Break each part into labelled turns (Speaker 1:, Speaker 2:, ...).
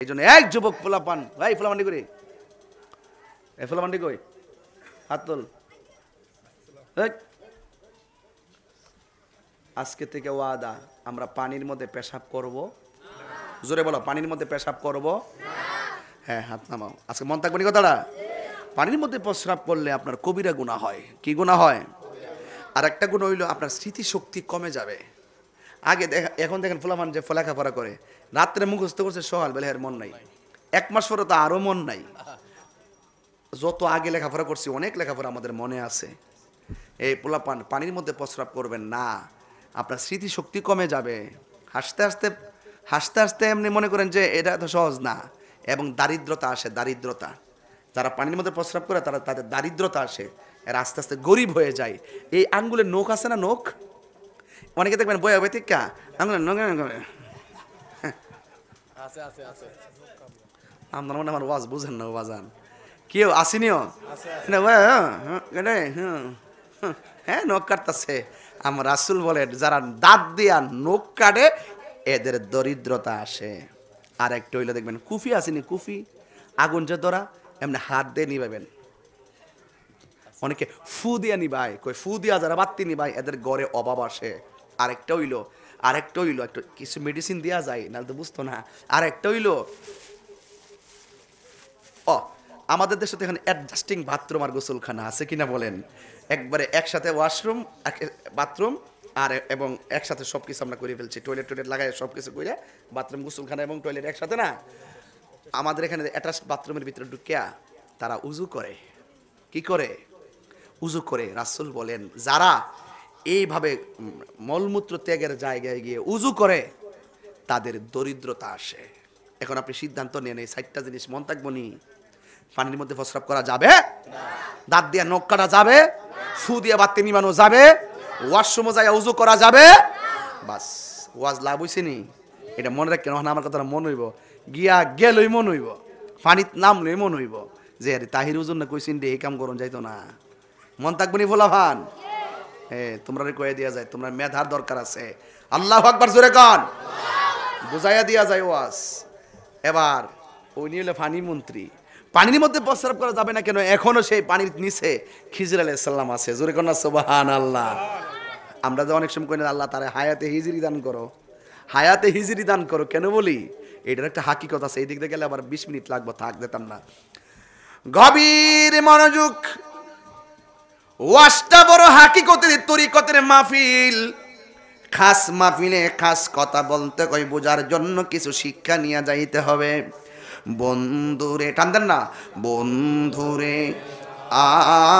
Speaker 1: এই জন্য এক যুবক পোলাপান, ভাই পোলাপান্ডি করি, এই পোলাপান্ডি কই, হাত তোল। আজকে থেকে ওয়াদা, আমরা পানির মধ্যে পেশাব করব, জোরে বলো, পানির মধ্যে পেশাব করব। হ্যাঁ, হাত নামাও। আজকে মন থাকবে কথাটা। পানির মধ্যে প্রস্রাব করলে আপনার কবিরা গুনাহ হয়। কি গুনাহ হয়? আর একটা গুণ হইল আপনার স্মৃতিশক্তি কমে যাবে। আগে এখন দেখেন ফুলামান যে লেখাপড়া করে, রাত্রে মুখস্থ করছে, সকাল বেলা এর মন নাই, 1 মাস পরে তো আরো মন নাই। যত আগে লেখাপড়া করছি অনেক লেখাপড়া আমাদের মনে আছে। এই পোলাপান পানির মধ্যে প্রস্রাব করবেন না, আপনার স্মৃতিশক্তি কমে যাবে। হাসতে হাসতে হাসতে হাসতে এমনি মনে করেন যে এটা তো সহজ না, এবং দারিদ্রতা আসে। দারিদ্রতা, যারা পানির মধ্যে প্রস্রাব করে তারা, তাদের দারিদ্রতা আসে, এরা আস্তে আস্তে গরিব হয়ে যায়। এই আঙ্গুলের নখ আছে না, নখ, অনেকে দেখবেন বয়া বই ঠিক আঙ্গুলের নখ আপনার মনে আমার ওয়াজ বুঝেন না, বাজান কেউ আসেনিও, হ্যাঁ নখ কাটতেছে। আমার রাসূল বলেন যারা দাঁত দিয়া নখ কাটে এদের দরিদ্রতা আসে। আর একটা হইলে দেখবেন কুফি আসেনি, কুফি আগুন যে ধরা এমনি হাত দিয়ে নিবাবেন। অনেকে ফু দিয়া নিবাই, কই ফু দিয়া যারা বাত্তি নিবাই এদের গড়ে অভাব আসে। আরেকটা হইলো একটু কিছু মেডিসিন দেওয়া যায়, নাহলে তো বুঝতো না। আরেকটা হইলো আমাদের দেশে তো এখন অ্যাডজাস্টিং বাথরুম আর গোসলখানা আছে কিনা বলেন, একবারে একসাথে ওয়াশরুম, বাথরুম আর এবং একসাথে সব কিছু আমরা করে ফেলছি। টয়লেট লাগাই সব কিছু করে, বাথরুম, গোসলখানা এবং টয়লেট একসাথে না। আমাদের এখানে অ্যাটাচ বাথরুমের ভিতরে ঢুকিয়া তারা উজু করে। কি করে? উজু করে। রাসূল বলেন যারা এইভাবে মলমূত্র ত্যাগের জায়গায় গিয়ে উজু করে তাদের দরিদ্রতা আসে। এখন আপনি সিদ্ধান্ত নেন, এই 4টা জিনিস মন থাকবো নি। পানির মধ্যে প্রস্রাব করা যাবে, দাঁত দিয়ে নখ কাটা যাবে, ফু দিয়ে বাতি নিবানো যাবে, ওয়াশরুমে যায় উজু করা যাবে। বাস, ওয়াজ লাভ হইছে নি? এটা মনে রাখেন, আমার কথাটা মন হইব, গিয়া গেলই মন হইব, পানিত নামলই মন হইব যে আরে তাহির ওজন না কইছিন রে, এই কাম করুন যাইতো না। মন থাকবে নি ফোলাফান? হ্যাঁ, তোমরা কয়ে দিয়া যায়, তোমরা মেধার দরকার আছে। আল্লাহু আকবার জোরে কান, বুঝাইয়া দিয়া যায় ওয়াজ। এবার উনি হলো পানি মন্ত্রী। পানির মধ্যে প্রস্রাব করা যাবে না কেন? এখনো সেই পানির নিচে খিজির আলাইহিস সালাম আছে। জোরে কোন সুবহানাল্লাহ। আমরা যে অনেক সময় কই না আল্লাহ তারে হায়াতে হিজরি দান করো, হায়াতে হিজরি দান করো, কেন বলি? এটার একটা হাকিকত আছে। এই দিক দিয়ে গেলে আবার 20 মিনিট লাগবে, থাক দিতাম না। গভীর মনোযোগ, ওয়াজটা বড় হাকিকতের তরিকতের মাহফিল। খাস মাহফিলে খাস কথা বলতে কই, বোঝার জন্য কিছু শিক্ষা নিয়ে যাইতে হবে। বন্ধুরে টান দেন না, বন্ধুরে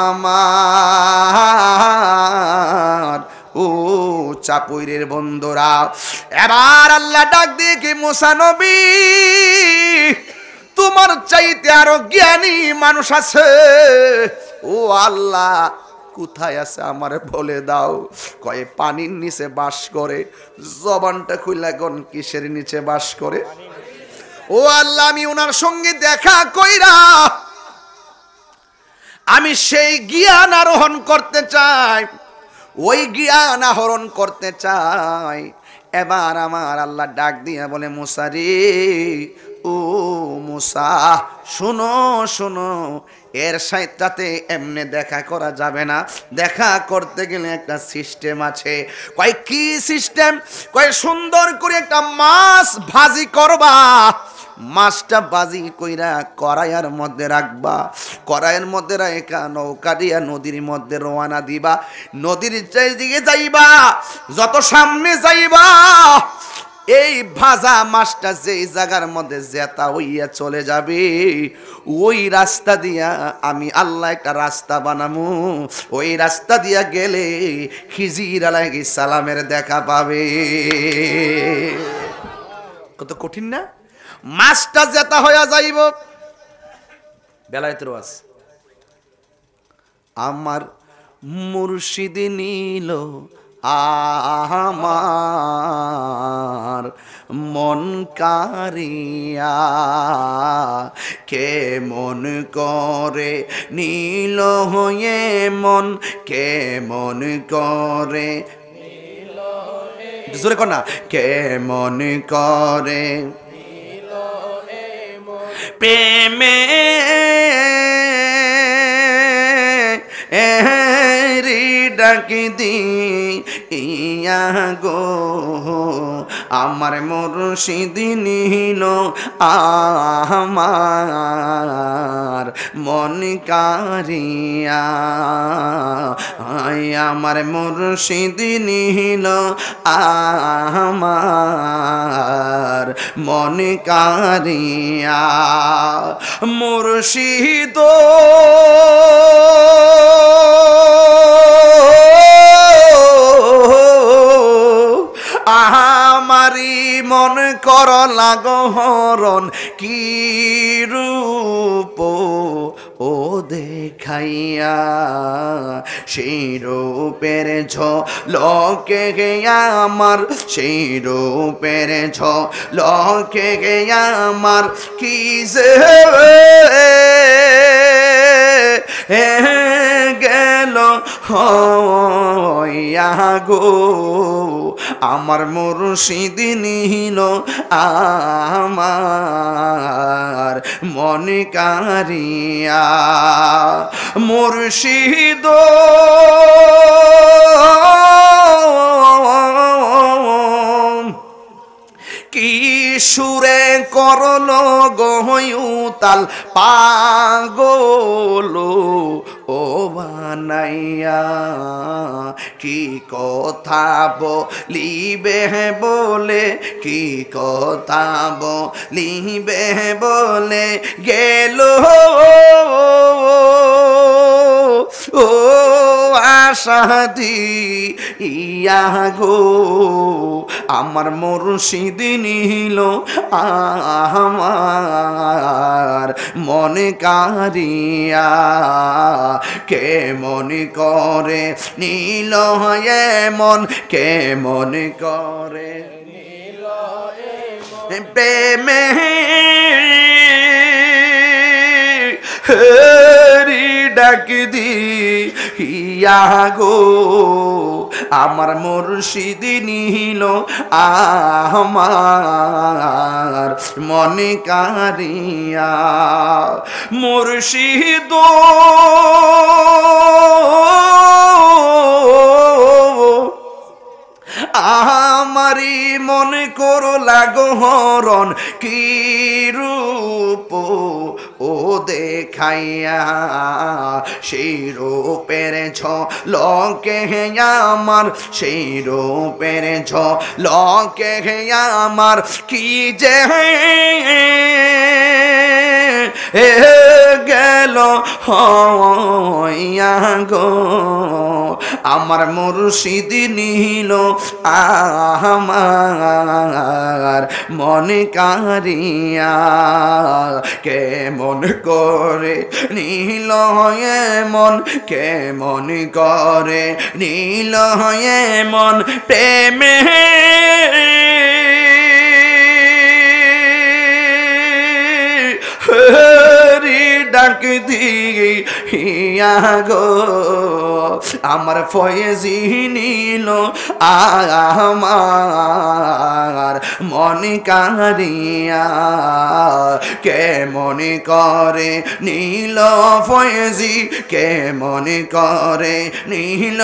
Speaker 1: আমার ও চাপুইরের বন্ধুরা। এবার আল্লাহ ডাক দিয়ে কি, মুসা নবী তোমার চাইতে আরো জ্ঞানী মানুষ আছে, ও আল্লাহ কোথায় আছে আমারে বলে দাও। কয়ে পানির নিচে বাস করে। জবানটা খুইলা কোন কিসের নিচে বাস করে? ও আল্লাহ আমি ওনার সঙ্গে দেখা কইরা আমি সেই জ্ঞান আরোহণ করতে চাই, ওই জ্ঞান আহরণ করতে চাই। এবার আমার আল্লাহ ডাক দিয়া বলে, মুসা রে, ও মুসা শোনো শোনো, এর সাথে এমনি দেখা করা যাবে না। দেখা করতে গেলে একটা সিস্টেম আছে। কয় কি সিস্টেম? কয় সুন্দর করে একটা মাছ ভাজি করবা, মাছটা বাজি কইরা কড়াইয়ের মধ্যে রাখবা, কড়াইয়ের মধ্যে রেখা নৌকা দিয়া নদীর মধ্যে রওনা দিবা। নদীর দিকে যাইবা, যত সামনে যাইবা এই ভাজা মাছটা যেই জায়গার মধ্যে জেতা হইয়া চলে যাবে, ওই রাস্তা দিয়া আমি আল্লাহ একটা রাস্তা বানামু। ওই রাস্তা দিয়া গেলে খিজির আলাইহিস সালামের দেখা পাবে। কত কঠিন না? মাছটা জেতা হইয়া যাইব। বেলায়েতের ওয়াজ, আমার মুর্শিদ নীল আমার মন কারিয়া, কে মন করে নীল হয়ে মন, কে মন করে জোরে কর না, কে মন করে প্রেমে ডাক দিয়া গো আমার মুর্শিদ নিল আমার মন কারিয়া আমার মুর্শিদ নিল আমার মন কারিয়া মুর্শিদ আমারি মন কর লাগহরণ কি রূপ ও দেখাইয়া সেই রূপের ঝলকে আমার সেই রূপের ঝলকে আমার কি যে গেল হইয়া গো আমার মুর্শিদ নিল আমার মন কারিয়া মুর্শিদ কি সুরে করল গহয়ুতাল পাগল ও বানাইয়া কি কথা বলিবে বলে কি কথা বলিবে বলে গেল ও আশাদি ইয়া গো আমার মুর্শিদ নিল আমার মনে কারিয়া কে মনে করে নীল মন কে মনে করে নীল প্রেমে হরি ডাক দিয়া গো আমার মুর্শিদ নিল আমার মনে কারিয়া মুর্শিদ আমারি মনে করো লাগহরণ কি রূপ ও দেখাইয়া সেই রূপের ঝলকে আমার সেই রূপের ঝলকে আমার কি যে গেল হইয়া গো আমার মুর্শিদ নিল আমার মনে কারিয়া কে মন করে নীল মন কে মন করে নীল মন প্রেমে ডাক দিয়া গো আমার ফয়েজি নিল আমার মনে কারিয়া কে মনে করে নীল ফয়েজি কে মনে করে নীল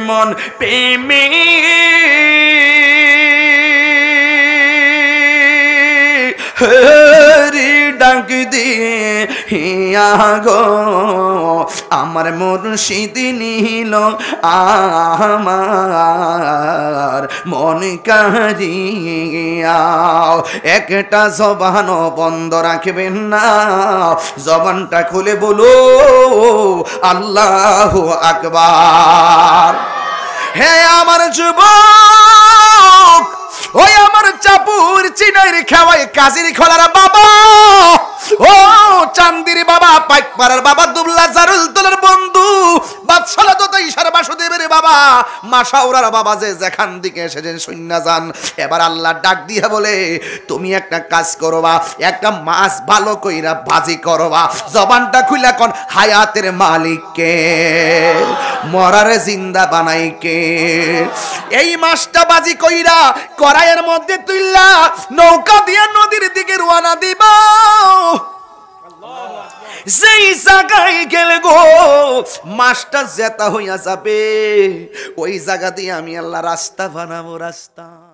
Speaker 1: মন প্রেমে হরি ডাক দিয়া গো আমার মুর্শিদ নিল আমার মন কারিয়া একটা জবান বন্ধ রাখবেন না জবানটা খুলে বলো আল্লাহু আকবার হে আমার যুবক ওই আমার চাপুর চিনাইর খাওয়াই কাজির খোলার বাবা ও চান্দির বাবা পাইকপাড়ার বাবা দুবলা জারুল তোলার বন্ধু বাদশালা তো ইশারা বাসুদেবের বাবা মাশাউরার বাবা যে যেখান দিকে এসেছেন শুননা যান এবার আল্লাহ ডাক দিয়ে বলে তুমি একটা কাজ করবা একটা মাছ ভালো কইরা ভাজি করবা জবানটা খুইলা কোন হায়াতের মালিক কে মরারে জিন্দা বানাই কে এই মাছটা ভাজি কইরা কড়াইয়ের মধ্যে তুইলা নৌকা দিয়ে নদীর দিকে রওনা দিবা যেই জায়গায় গেলে গো মাছটা জেতা হইয়া যাবে, ওই জায়গা দিয়ে আমি আল্লাহ রাস্তা বানাবো, রাস্তা।